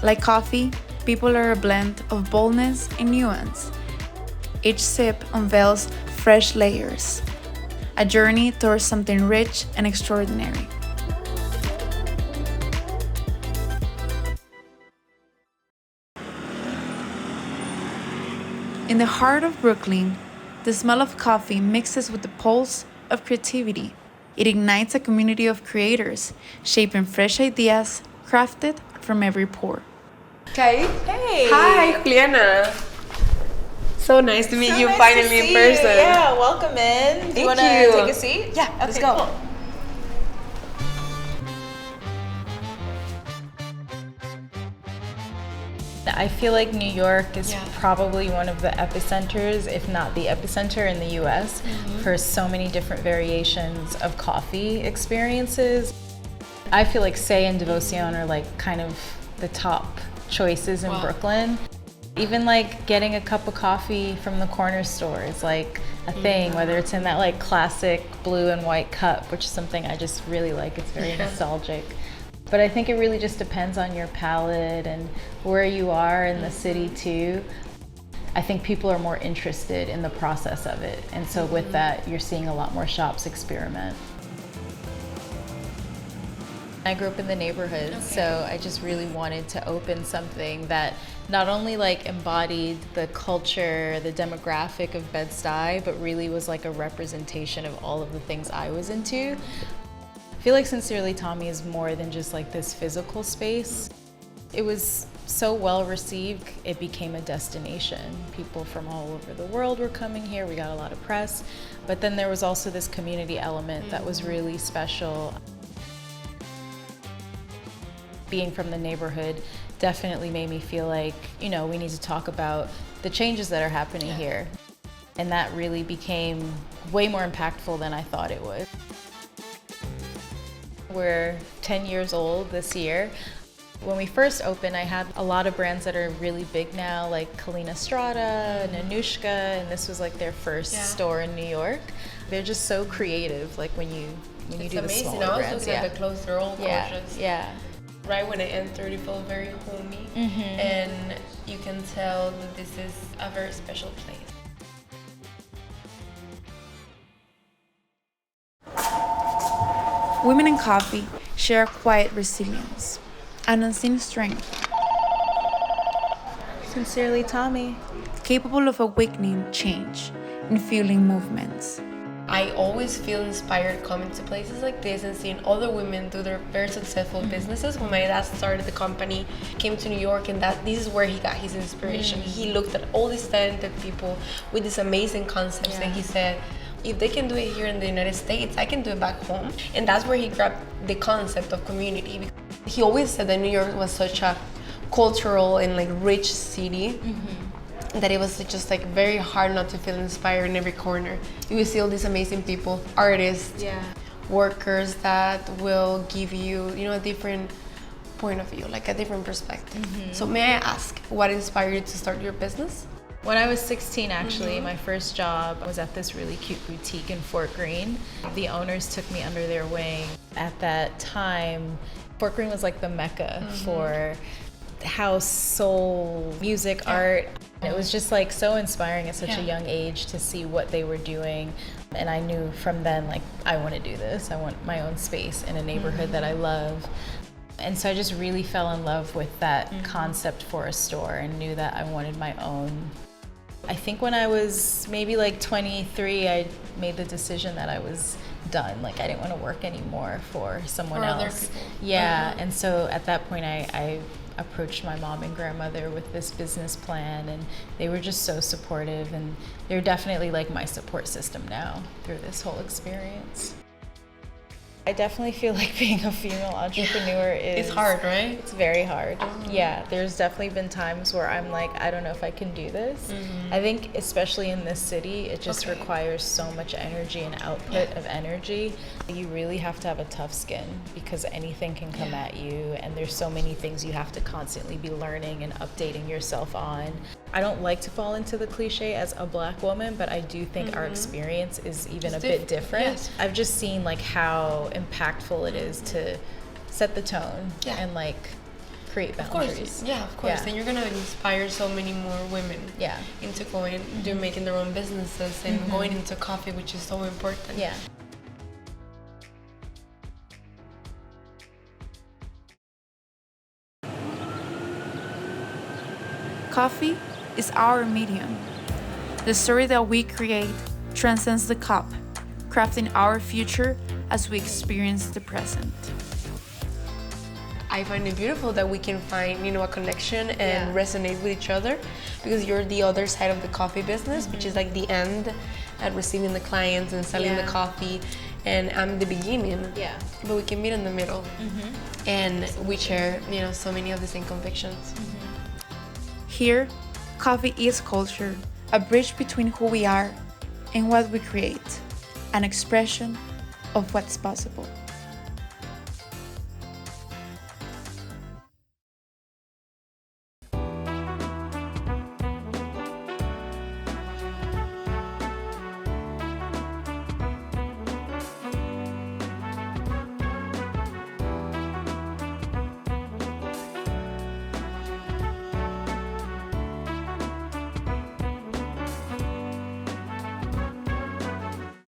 Like coffee, people are a blend of boldness and nuance. Each sip unveils fresh layers, a journey towards something rich and extraordinary. In the heart of Brooklyn, the smell of coffee mixes with the pulse of creativity. It ignites a community of creators, shaping fresh ideas crafted from every pore. Kai? Hey! Hi, Juliana. So nice to meet you finally in person. Yeah, welcome in. Do you want to take a seat? Yeah, let's okay, go. Cool. I feel like New York is probably one of the epicenters, if not the epicenter in the US, for so many different variations of coffee experiences. I feel like Say and Devotion are like kind of the top choices in Brooklyn. Even like getting a cup of coffee from the corner store is like a thing, whether it's in that like classic blue and white cup, which is something I just really like. It's very nostalgic. But I think it really just depends on your palate and where you are in the city too. I think people are more interested in the process of it. And so with that, you're seeing a lot more shops experiment. I grew up in the neighborhood, so I just really wanted to open something that not only like embodied the culture, the demographic of Bed-Stuy, but really was like a representation of all of the things I was into. I feel like Sincerely Tommy is more than just like this physical space. It was so well received, it became a destination. People from all over the world were coming here, we got a lot of press. But then there was also this community element that was really special. Being from the neighborhood definitely made me feel like, you know, we need to talk about the changes that are happening here. And that really became way more impactful than I thought it would. We're 10 years old this year. When we first opened, I had a lot of brands that are really big now, like Kalina Strada, Nanushka, and this was like their first store in New York. They're just so creative, like when you do the smaller brands. I was looking at the clothes, they're all gorgeous. Yeah. Right when I entered, it felt very homey, and you can tell that this is a very special place. Women in coffee share a quiet resilience, an unseen strength, Sincerely Tommy. capable of awakening change and fueling movements. I always feel inspired coming to places like this and seeing other women do their very successful businesses. When my dad started the company, came to New York, and this is where he got his inspiration. He looked at all these talented people with these amazing concepts, and he said, if they can do it here in the United States, I can do it back home. And that's where he grabbed the concept of community. He always said that New York was such a cultural and like rich city, that it was just like very hard not to feel inspired in every corner. You will see all these amazing people, artists, workers that will give you, you know, a different point of view, like a different perspective. So may I ask, what inspired you to start your business? When I was 16, actually, my first job was at this really cute boutique in Fort Greene. The owners took me under their wing. At that time, Fort Greene was like the mecca for house, soul, music, art. It was just like so inspiring at such a young age to see what they were doing. And I knew from then, like, I want to do this. I want my own space in a neighborhood that I love. And so I just really fell in love with that concept for a store and knew that I wanted my own. I think when I was maybe like 23, I made the decision that I was done. Like, I didn't want to work anymore for someone else. Other people. Yeah, and so at that point I approached my mom and grandmother with this business plan, and they were just so supportive, and they're definitely like my support system now through this whole experience. I definitely feel like being a female entrepreneur is... It's hard, right? It's very hard. Yeah, there's definitely been times where I'm like, I don't know if I can do this. I think especially in this city, it just requires so much energy and output of energy. You really have to have a tough skin because anything can come at you, and there's so many things you have to constantly be learning and updating yourself on. I don't like to fall into the cliche as a Black woman, but I do think our experience is even a bit different. Yes. I've just seen like how impactful it is to set the tone and like create Of boundaries. course, yeah, of course. Yeah. And you're gonna inspire so many more women Yeah. into going, making their own businesses and going into coffee, which is so important. Yeah. Coffee is our medium. The story that we create transcends the cup, crafting our future as we experience the present. I find it beautiful that we can find, a connection and resonate with each other, because you're the other side of the coffee business, which is like the end at receiving the clients and selling the coffee, and I'm the beginning. Yeah. But we can meet in the middle, and we share, so many of the same convictions. Here, coffee is culture, a bridge between who we are and what we create, an expression of what's possible.